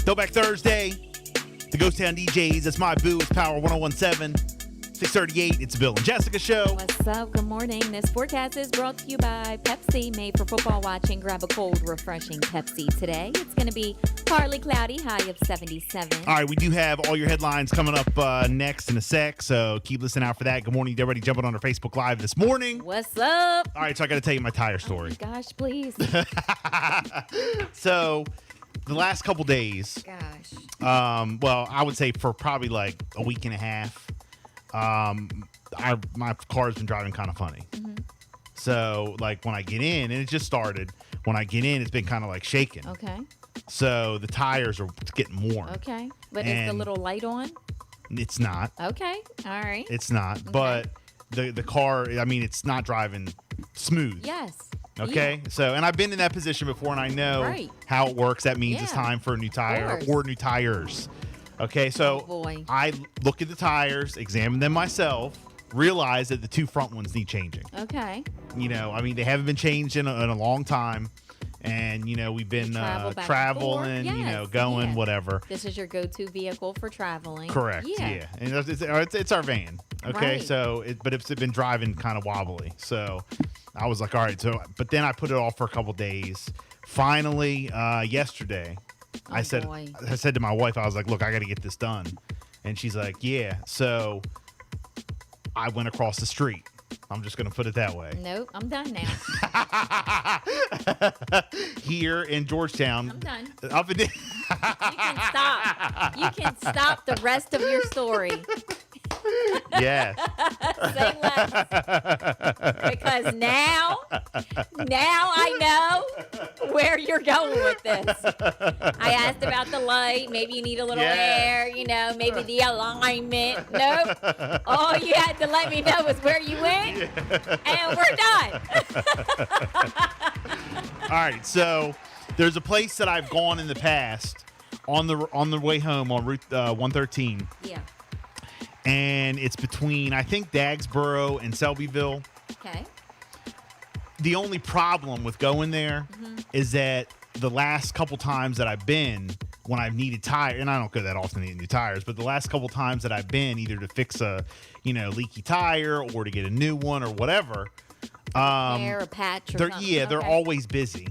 Throwback Thursday. The Ghost Town DJs. That's my boo. It's Power 1017. 638. It's Bill and Jessica show. What's up? Good morning. This forecast is brought to you by Pepsi, made for football watching. Grab a cold, refreshing Pepsi today. It's going to be partly cloudy, high of 77. All right, we do have all your headlines coming up next in a sec, so keep listening out for that. Good morning to everybody jumping on our Facebook Live this morning. What's up? All right, so I got to tell you my tire story. Oh my gosh, please. So, the last couple days, Gosh. well, I would say for probably like a week and a half, my car's been driving kind of funny. Mm-hmm. So, like when I get in, and it just started, when I get in, it's been kind of like shaking. Okay. So the tires are getting warm. Okay. But is the And- little light on? It's not. Okay. All right. It's not. But the car, I mean, it's not driving smooth. Yes. Okay. So, and I've been in that position before, and I know Right. how it works. That means it's Yeah. time for a new tire course. or new tires. Okay. So Oh, boy. I look at the tires, examine them myself, realize that the two front ones need changing. Okay. You know, I mean, they haven't been changed in a long time. And, you know, we've been travel back and traveling, forth. you know, Yes. going, Yeah. whatever. This is your go-to vehicle for traveling. Correct. Yeah. And it's our van. Okay. Right. So, but it's been driving kind of wobbly. So I was like, all right. So, but then I put it off for a couple days. Finally, yesterday, I said to my wife, I was like, look, I got to get this done. And she's like, yeah. So I went across the street. I'm just going to put it that way. Nope. I'm done now. Here in Georgetown. I'm done. Up in You can stop. You can stop the rest of your story. Yes. Say less. Because now I know where you're going with this. I asked about the light. Maybe you need a little air, you know, maybe the alignment. Nope. All you had to let me know was where you went, and we're done. All right. So there's a place that I've gone in the past on the way home on Route 113. Yeah. And it's between, I think, Dagsboro and Selbyville. Okay. The only problem with going there is that the last couple times that I've been, when I've needed tires, and I don't go that often to get new tires, but the last couple times that I've been, either to fix a, leaky tire or to get a new one or whatever, Hair, a patch or something. they're Okay. always busy.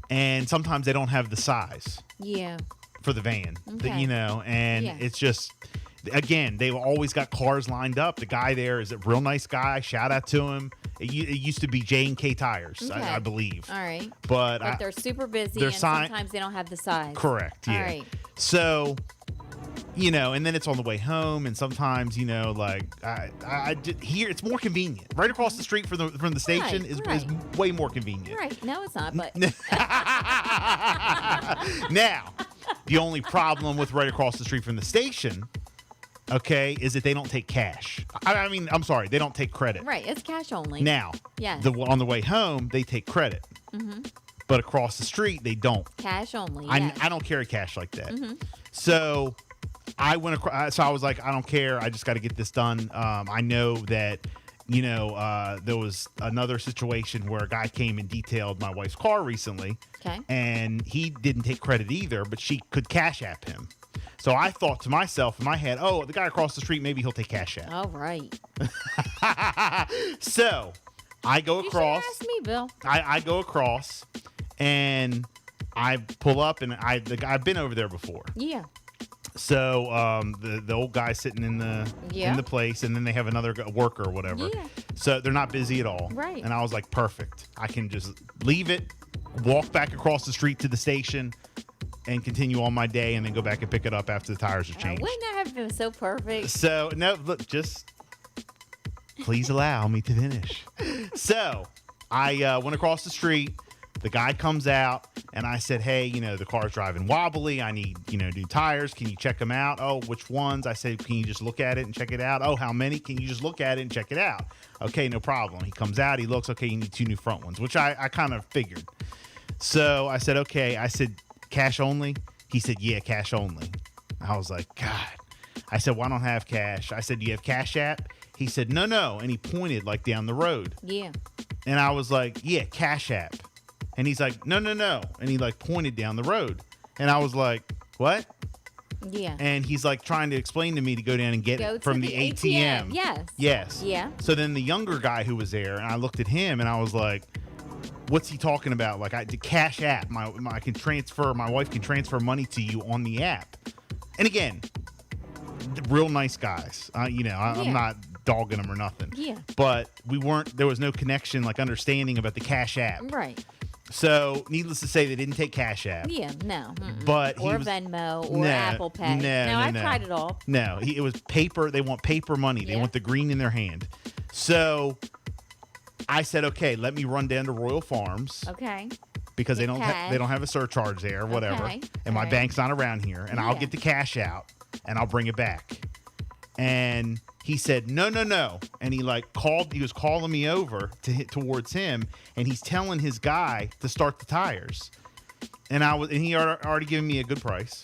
And sometimes they don't have the size Yeah. for the van, Okay. and Yeah. it's just, again, they've always got cars lined up. The guy there is a real nice guy. Shout out to him. It used to be J&K Tires, Okay. I believe. All right. But They're super busy, they're and sign- sometimes they don't have the size. correct, yeah. All right. So, and then it's on the way home, and sometimes, I just, here it's more convenient. Right across the street from the station Right, is right. way more convenient. Right. No, it's not, but Now, the only problem with right across the street from the station, okay, is that they don't take cash. I mean, I'm sorry, they don't take credit. right, it's cash only. Now, Yes. on the way home, they take credit. But across the street, they don't. Cash only. Yes. I don't carry cash like that. So I went across. So I was like, I don't care. I just got to get this done. I know that, there was another situation where a guy came and detailed my wife's car recently. Okay. And he didn't take credit either, but she could cash app him. So I thought to myself in my head, oh, the guy across the street, maybe he'll take cash app. All right. So I go You across. should ask me, Bill. I go across and I pull up, and I've been over there before. Yeah. So the old guy sitting in the place, and then they have another worker or whatever. Yeah. So they're not busy at all. Right. And I was like, perfect. I can just leave it, walk back across the street to the station, and continue on my day, and then go back and pick it up after the tires are changed. Wouldn't that have been so perfect? So no, look, just please allow me to finish. So I went across the street. The guy comes out, and I said, hey, the car's driving wobbly. I need, new tires. Can you check them out? Oh, which ones? I said, can you just look at it and check it out? Oh, how many? Can you just look at it and check it out? Okay, no problem. He comes out. He looks, okay, you need 2 new front ones, which I kind of figured. So I said, okay. I said, cash only? He said, yeah, cash only. I was like, God. I said, well, I don't have cash. I said, do you have Cash App? He said, no. And he pointed like down the road. Yeah. And I was like, yeah, Cash App. And he's like, no. And he like pointed down the road. And I was like, what? Yeah. And he's like trying to explain to me to go down and get Go it from to the the ATM. Yes. Yes. Yeah. So then the younger guy who was there, and I looked at him and I was like, what's he talking about? Like, I did Cash App. I can transfer, my wife can transfer money to you on the app. And again, real nice guys. I'm not dogging them or nothing. Yeah. But there was no connection, like understanding about the Cash App. Right. So, needless to say, they didn't take Cash App. Yeah, no. But or Venmo or Apple Pay. No, I've tried it all. No, it was paper. They want paper money. They Yeah. want the green in their hand. So I said, okay, let me run down to Royal Farms Okay. because they Get don't cash. they don't have a surcharge there, whatever. Okay. And my All right. bank's not around here, and I'll Yeah. get the cash out and I'll bring it back. And he said, no. And he was calling me over to hit towards him, and he's telling his guy to start the tires. And he already given me a good price.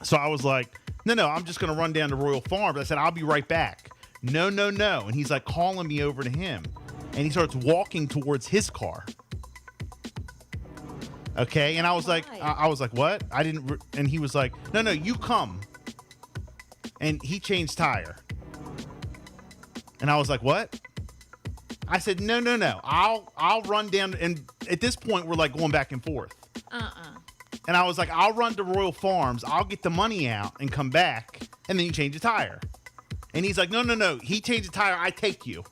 So I was like, no, I'm just going to run down to Royal Farms. I said, I'll be right back. No. And he's like calling me over to him, and he starts walking towards his car. Okay. And I was like, what? I didn't. And he was like, no, you come. And he changed tire. And I was like, what? I said, no. I'll run down. And at this point, we're like going back and forth. And I was like, I'll run to Royal Farms. I'll get the money out and come back. And then you change the tire. And he's like, no. He changed the tire. I take you.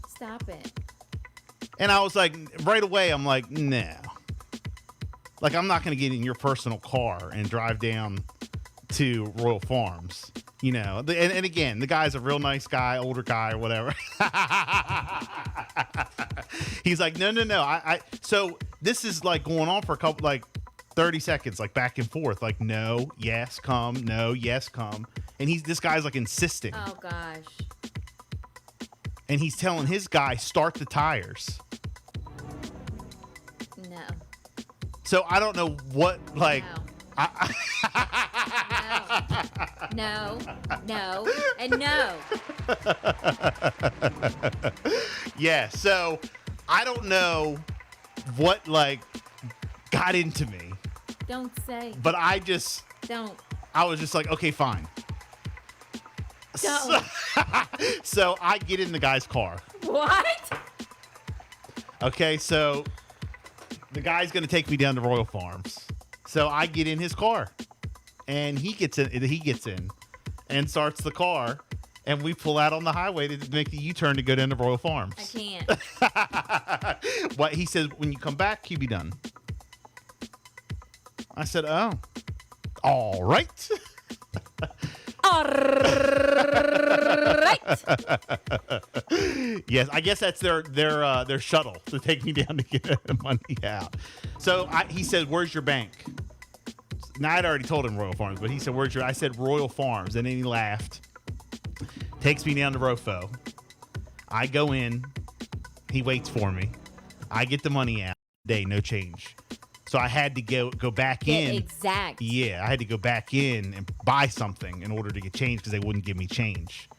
Stop it. And I was like, right away, I'm like, no. Like, I'm not going to get in your personal car and drive down to Royal Farms. You know, and again, the guy's a real nice guy, older guy or whatever. He's like, no. So this is like going on for a couple, like 30 seconds, like back and forth, like, no, yes, come, no, yes, come. And this guy's like insisting. Oh, gosh. And he's telling his guy, start the tires. No. So I don't know what, like, No. No. And no. Yeah, so I don't know what, like, got into me. Don't say. But I was just like, okay, fine. Don't. So I get in the guy's car. What? Okay, so the guy's going to take me down to Royal Farms. So I get in his car. And he gets in and starts the car. And we pull out on the highway to make the U-turn to go down to Royal Farms. I can't. What he says, when you come back, you be done. I said, oh, all right. All right. Yes, I guess that's their shuttle to take me down to get the money out. So he said, where's your bank? Now, I'd already told him Royal Farms, but he said, I said Royal Farms. And then he laughed. Takes me down to Rofo. I go in. He waits for me. I get the money out. Day, no change. So I had to go back in. Exact. Yeah, I had to go back in and buy something in order to get change because they wouldn't give me change.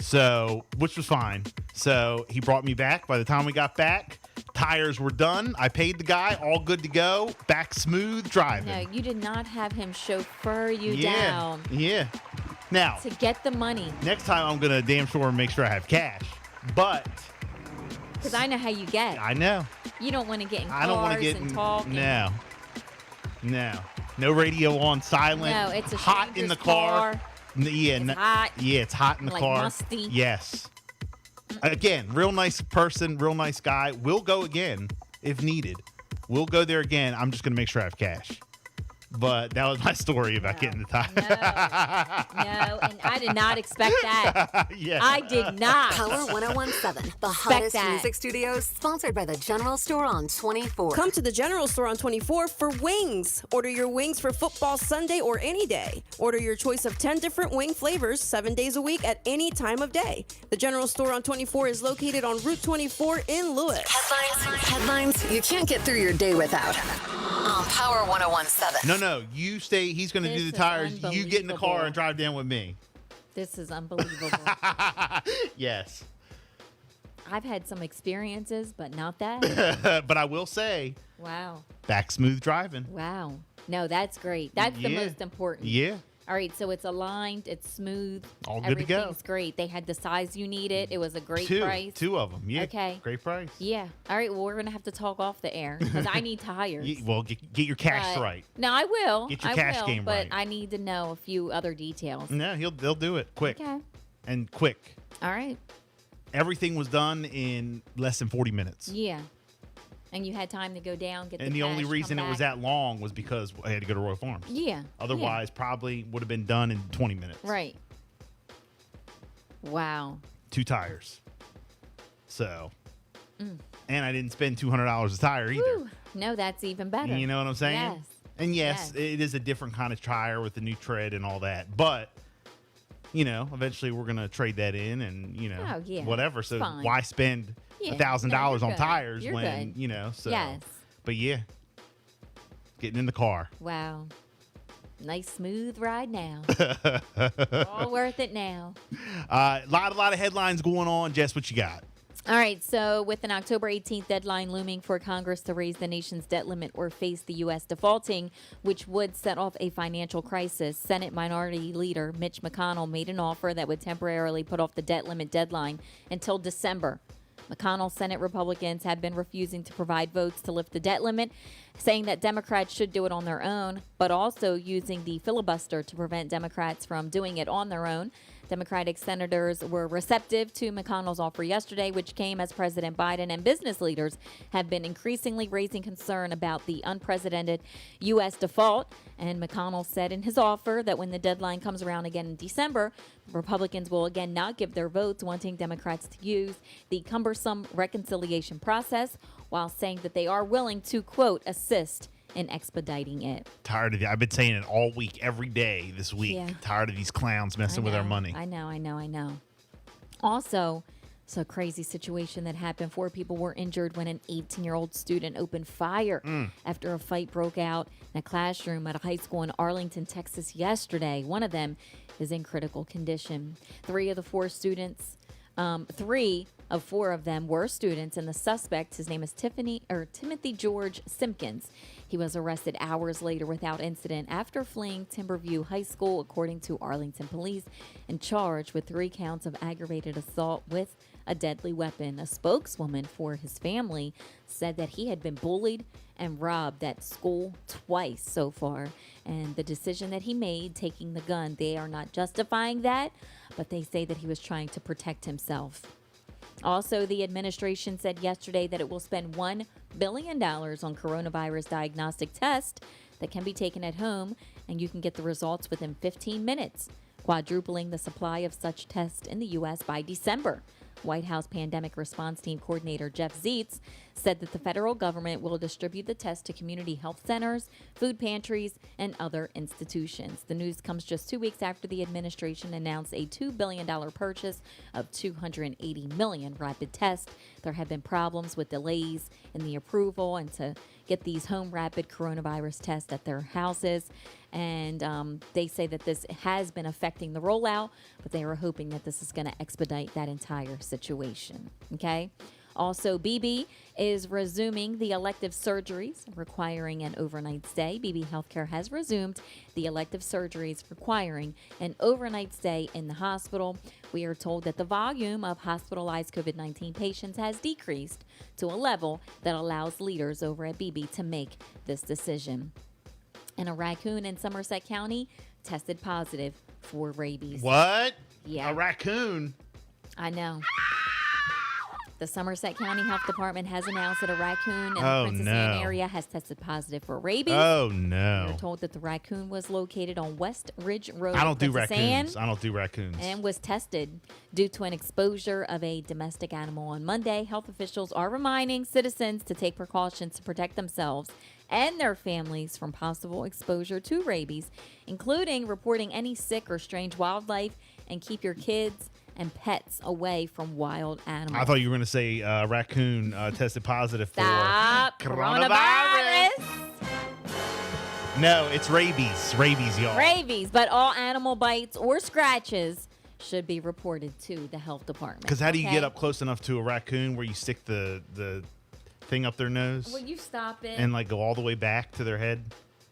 So, which was fine. So he brought me back. By the time we got back, tires were done. I paid the guy, all good to go. Back smooth driving. No, you did not have him chauffeur you Yeah. down Yeah. Now, to get the money. next time I'm going to damn sure make sure I have cash. But Because I know how you get. I know. You don't want to get in I don't want cars to get and in, talk. No. No radio on silent. No, it's a hot in the stranger's car. Yeah, It's hot. Yeah, it's hot in the Like car. musty. Yes. Again, real nice person, real nice guy. We'll go again if needed. We'll go there again. I'm just going to make sure I have cash. But that was my story about getting the tire. No, and I did not expect that. Yeah. I did not. Power 1017, the Expect hottest that. music studios, sponsored by the General Store on 24. Come to the General Store on 24 for wings. Order your wings for football Sunday or any day. Order your choice of 10 different wing flavors 7 days a week at any time of day. The General Store on 24 is located on Route 24 in Lewis. Headlines you can't get through your day without. On Power 1017. No. You stay. He's going to do This the is tires. You get in the car unbelievable. and drive down with me. This is unbelievable. Yes. I've had some experiences, but not that. But I will say, Wow. back smooth driving. Wow. No, that's great. That's the Yeah. most important. Yeah. All right, so it's aligned, it's smooth. All good to go. Everything's great. They had the size you needed. It was a great Two. price. Two of them. Yeah. Okay. Great price. Yeah. All right, well, we're going to have to talk off the air because I need tires. Well, get your cash But- right. No, I will. Get your I cash will, game but right. I need to know a few other details. No, they'll do it quick Okay. and quick. All right. Everything was done in less than 40 minutes. Yeah. And you had time to go down, get And the the only cash, reason come it was back. that long was because I had to go to Royal Farms. Yeah. Otherwise, probably would have been done in 20 minutes. Yeah. Right. Wow. 2 tires. So, and I didn't spend $200 a tire either. Whew. No, that's even better. You know what I'm saying? Yes. And yes, Yes. it is a different kind of tire with the new tread and all that. But, eventually we're going to trade that in and, Oh, yeah. whatever. So Fine. why spend Yeah. $1,000 No, you're on good. tires You're when, good. so. Yes. But yeah, getting in the car. Wow. Nice smooth ride now. All worth it now. A lot of headlines going on. Jess, what you got? All right, so with an October 18th deadline looming for Congress to raise the nation's debt limit or face the U.S. defaulting, which would set off a financial crisis, Senate Minority Leader Mitch McConnell made an offer that would temporarily put off the debt limit deadline until December. McConnell's Senate Republicans have been refusing to provide votes to lift the debt limit, saying that Democrats should do it on their own, but also using the filibuster to prevent Democrats from doing it on their own. Democratic senators were receptive to McConnell's offer yesterday, which came as President Biden and business leaders have been increasingly raising concern about the unprecedented U.S. default. And McConnell said in his offer that when the deadline comes around again in December, Republicans will again not give their votes, wanting Democrats to use the cumbersome reconciliation process, while saying that they are willing to, quote, assist in expediting it. Tired of I've been saying it all week, every day this week. Yeah. Tired of these clowns messing with our money. I know. Also, it's a crazy situation that happened. 4 people were injured when an 18-year-old student opened fire after a fight broke out in a classroom at a high school in Arlington, Texas yesterday. One of them is in critical condition. 3 of the 4 students, 3 of 4 of them were students, and the suspect, his name is Timothy George Simpkins. He was arrested hours later without incident after fleeing Timberview High School, according to Arlington police, and charged with 3 counts of aggravated assault with a deadly weapon. A spokeswoman for his family said that he had been bullied and robbed at school twice so far. And the decision that he made, taking the gun, they are not justifying that, but they say that he was trying to protect himself. Also, the administration said yesterday that it will spend $1 billion on coronavirus diagnostic tests that can be taken at home, and you can get the results within 15 minutes, quadrupling the supply of such tests in the U.S. by December. White House Pandemic Response Team Coordinator Jeff Zients said that the federal government will distribute the test to community health centers, food pantries, and other institutions. The news comes just 2 weeks after the administration announced a $2 billion purchase of 280 million rapid tests. There have been problems with delays in the approval and to get these home rapid coronavirus tests at their houses. And they say that this has been affecting the rollout, but they are hoping that this is going to expedite that entire situation. Okay. Also, BB is resuming the elective surgeries requiring an overnight stay. BB Healthcare has resumed the elective surgeries requiring an overnight stay in the hospital. We are told that the volume of hospitalized COVID-19 patients has decreased to a level that allows leaders over at BB to make this decision. And a raccoon in Somerset County tested positive for rabies. What? Yeah. A raccoon? I know. The Somerset County Health Department has announced that a raccoon in the Oh, Princess no. Anne area has tested positive for rabies. Oh, We're no. told that the raccoon was located on West Ridge Road. I in don't do Princess Anne, raccoons. I don't do raccoons. and was tested due to an exposure of a domestic animal on Monday. Health officials are reminding citizens to take precautions to protect themselves and their families from possible exposure to rabies, including reporting any sick or strange wildlife, and keep your kids and pets away from wild animals. I thought you were going to say raccoon tested positive for Stop coronavirus. coronavirus. No, it's rabies. Rabies, y'all. Rabies, but all animal bites or scratches should be reported to the health department. Because how do you okay? get up close enough to a raccoon where you stick the thing up their nose Will you stop it? and like go all the way back to their head?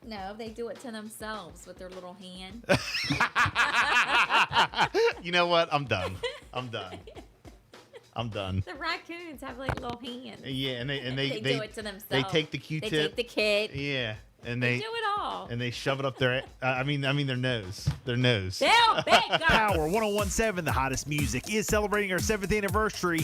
No, they do it to themselves with their little hand. You know what? I'm done. I'm done. I'm done. The raccoons have like little hands. Yeah, and they They do it to themselves. They take the They Q-tip. take the kid. Yeah, and They they do it all. and they shove it up their. I mean their nose. Their nose. They'll big Power 101.7, the hottest music, is celebrating our 7th anniversary.